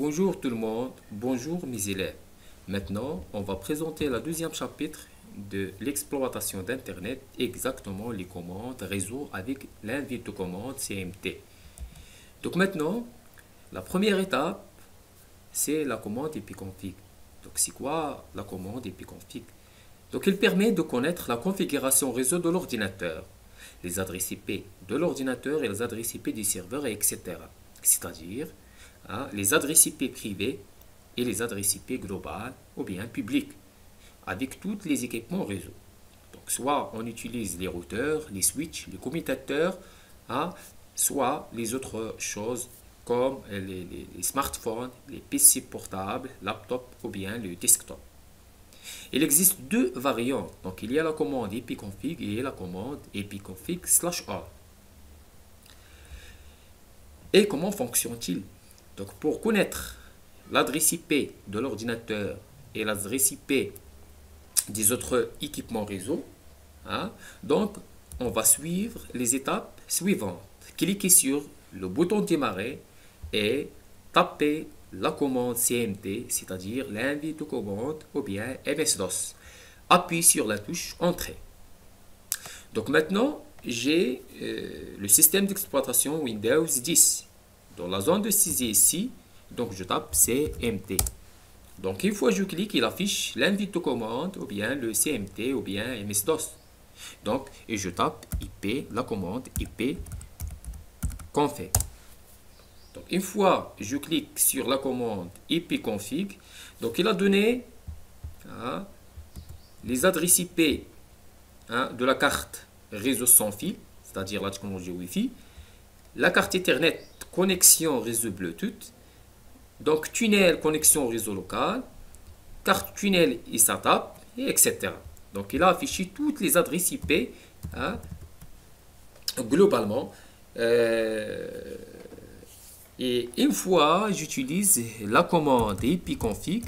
Bonjour tout le monde, bonjour mes élèves. Maintenant, on va présenter le deuxième chapitre de l'exploitation d'Internet, exactement les commandes réseau avec l'invite aux commandes CMT. Donc maintenant, la première étape, c'est la commande ipconfig. Donc c'est quoi la commande ipconfig? Donc elle permet de connaître la configuration réseau de l'ordinateur, les adresses IP de l'ordinateur et les adresses IP du serveur, etc. C'est-à-dire les adresses IP privées et les adresses IP globales ou bien publiques, avec tous les équipements réseau. Donc soit on utilise les routeurs, les switches, les commutateurs, soit les autres choses comme les smartphones, les PC portables, laptops ou bien le desktop. Il existe deux variantes. Donc il y a la commande ipconfig et la commande ipconfig/all. Et comment fonctionne-t-il? Donc pour connaître l'adresse IP de l'ordinateur et l'adresse IP des autres équipements réseau, donc on va suivre les étapes suivantes. Cliquez sur le bouton démarrer et tapez la commande CMT, c'est-à-dire l'invite aux commandes ou bien MS-DOS. Appuyez sur la touche Entrée. Donc maintenant, j'ai le système d'exploitation Windows 10. Dans la zone de saisie ici, donc je tape CMT. Donc une fois que je clique, il affiche l'invite aux commandes ou bien le CMT ou bien MS-DOS. Donc, et je tape IP, la commande IP config. Donc une fois je clique sur la commande ipconfig, donc il a donné les adresses IP de la carte réseau sans fil, c'est-à-dire la technologie Wi-Fi, la carte Ethernet connexion réseau Bluetooth, donc tunnel connexion réseau local, carte tunnel ISATAP, et etc. Donc il a affiché toutes les adresses IP globalement. Et une fois j'utilise la commande ipconfig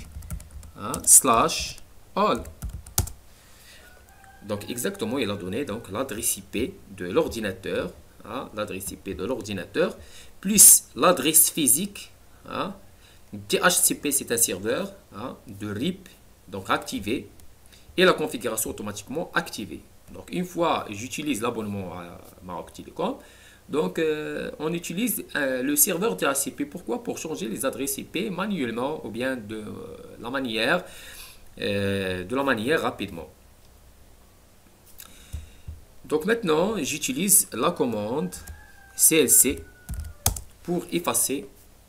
/all. Donc exactement, il a donné donc l'adresse IP de l'ordinateur, l'adresse IP de l'ordinateur, plus l'adresse physique, DHCP c'est un serveur, de RIP, donc activé, et la configuration automatiquement activée. Donc une fois j'utilise l'abonnement à Maroc Telecom, donc on utilise le serveur DHCP. Pourquoi? Pour changer les adresses IP manuellement ou bien de la manière rapidement. Donc maintenant, j'utilise la commande CLC pour effacer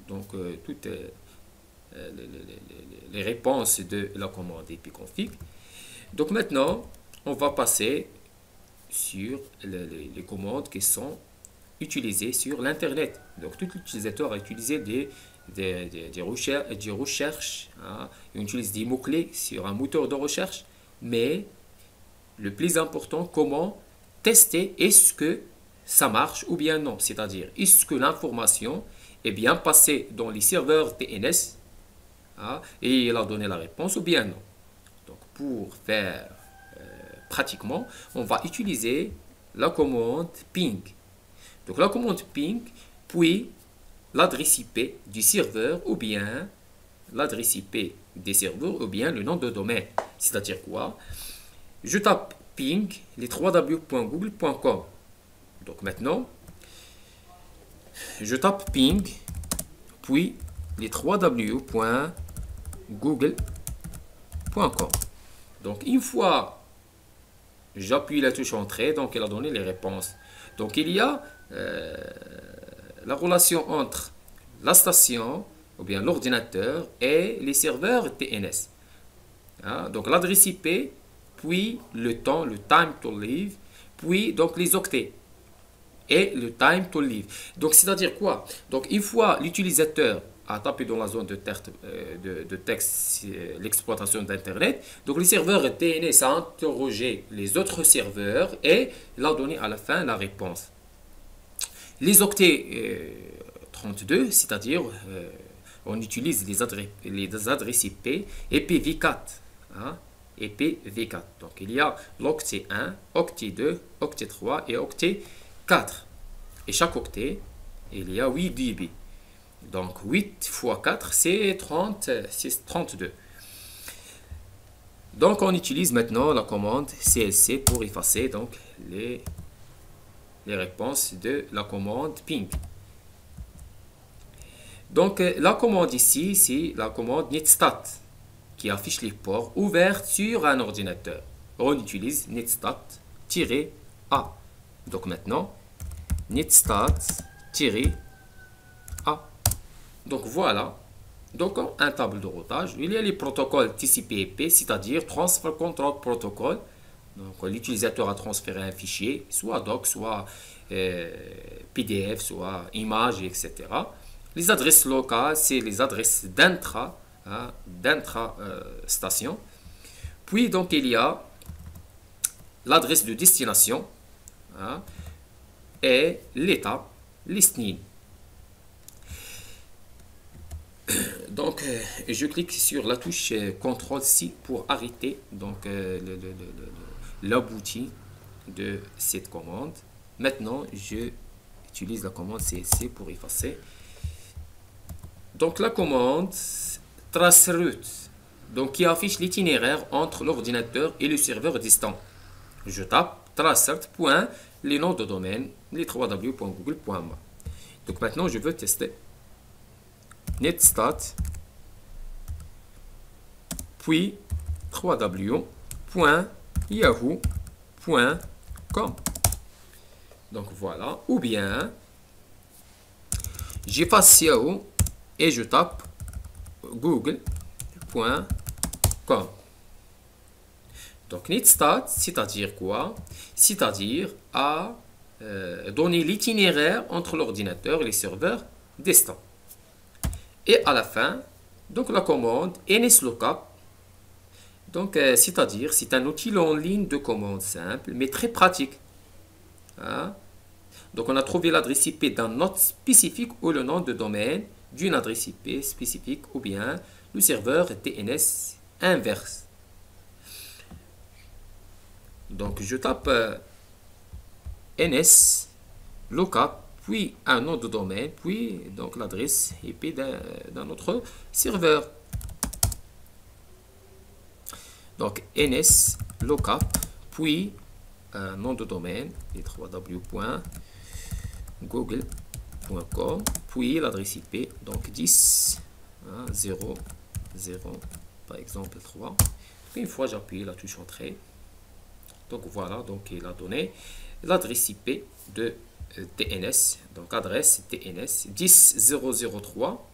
donc toutes les réponses de la commande ipconfig. Donc maintenant, on va passer sur les commandes qui sont utilisées sur l'internet. Donc tout utilisateur a utilisé des recherches, on utilise des mots-clés sur un moteur de recherche, mais le plus important, comment tester est-ce que ça marche ou bien non, c'est-à-dire est-ce que l'information est bien passée dans les serveurs DNS et il a donné la réponse ou bien non. Donc pour faire pratiquement, on va utiliser la commande ping. Donc la commande ping, puis l'adresse IP du serveur ou bien l'adresse IP des serveurs ou bien le nom de domaine. C'est-à-dire quoi? Je tape ping les www.google.com. Donc maintenant, je tape ping puis les www.google.com. Donc une fois j'appuie la touche entrée, donc elle a donné les réponses. Donc il y a la relation entre la station ou bien l'ordinateur et les serveurs DNS. Donc l'adresse IP, puis le temps, le time to live, puis donc les octets et le time to live. Donc c'est-à-dire quoi? Donc une fois l'utilisateur a tapé dans la zone de texte l'exploitation d'Internet, donc le serveur DNS a interrogé les autres serveurs et il a donné à la fin la réponse. Les octets 32, c'est-à-dire on utilise les adresses IP IPv4. IPv4. Donc il y a l'octet 1, octet 2, octet 3 et octet 4. Et chaque octet, il y a 8 dB. Donc 8 fois 4, c'est 30, c'est 32. Donc on utilise maintenant la commande CLC pour effacer donc les réponses de la commande ping. Donc la commande ici, c'est la commande netstat qui affiche les ports ouverts sur un ordinateur. On utilise netstat-a. Donc maintenant, netstat-a. Donc voilà. Donc un table de routage, il y a les protocoles TCP/IP, c'est-à-dire Transfer Control Protocol. Donc l'utilisateur a transféré un fichier, soit doc, soit PDF, soit image, etc. Les adresses locales, c'est les adresses d'intra-station. Puis donc il y a l'adresse de destination et l'état listening. Donc je clique sur la touche CTRL-C pour arrêter donc l'abouti de cette commande. Maintenant je utilise la commande CLC pour effacer. Donc la commande traceroute, donc qui affiche l'itinéraire entre l'ordinateur et le serveur distant. Je tape traceroute. Les noms de domaine, les www.google.ma. Donc maintenant je veux tester netstat puis www.yahoo.com. Donc voilà, ou bien j'efface Yahoo et je tape google.com. Donc netstat, c'est-à-dire quoi? C'est-à-dire à donner l'itinéraire entre l'ordinateur et les serveurs distants. Et à la fin, donc la commande nslookup, donc c'est-à-dire c'est un outil en ligne de commande simple mais très pratique. Donc on a trouvé l'adresse IP d'un node spécifique ou le nom de domaine d'une adresse IP spécifique ou bien le serveur DNS inverse. Donc je tape ns lookup, puis un nom de domaine, puis donc l'adresse IP d'un autre serveur. Donc ns lookup, puis un nom de domaine, www.google.com, puis l'adresse IP, donc 10 0 0 par exemple 3. Une fois j'appuie la touche entrée. Donc voilà, donc il a donné l'adresse IP de DNS, donc adresse DNS 10003.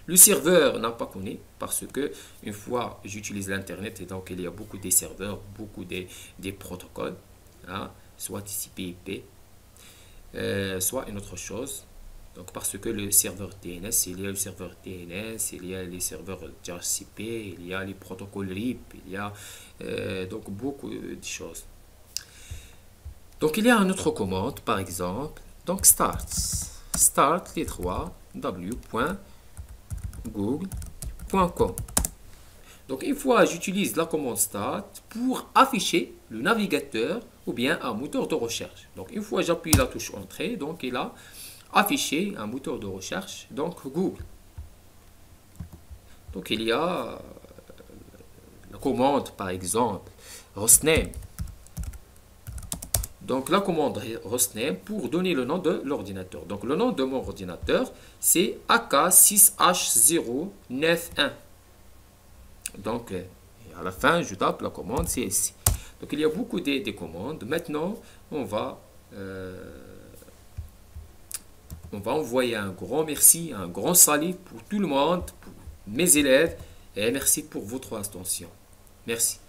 Le serveur n'a pas connu parce que une fois j'utilise l'internet et donc il y a beaucoup de serveurs, beaucoup des protocoles, soit TCP/IP, soit une autre chose. Donc parce que le serveur DNS, il y a le serveur DNS, il y a les serveurs DHCP, il y a les protocoles RIP, il y a donc beaucoup de choses. Donc il y a une autre commande, par exemple, donc start les 3 w.google.com. Donc une fois j'utilise la commande start pour afficher le navigateur ou bien un moteur de recherche. Donc une fois j'appuie la touche entrée, donc il a affiché un moteur de recherche, donc Google. Donc il y a la commande par exemple hostname. Donc la commande hostname pour donner le nom de l'ordinateur. Donc le nom de mon ordinateur c'est AK6H091. Donc à la fin je tape la commande CLC. Donc il y a beaucoup de commandes. Maintenant on va envoyer un grand merci, un grand salut pour tout le monde, pour mes élèves, et merci pour votre attention. Merci.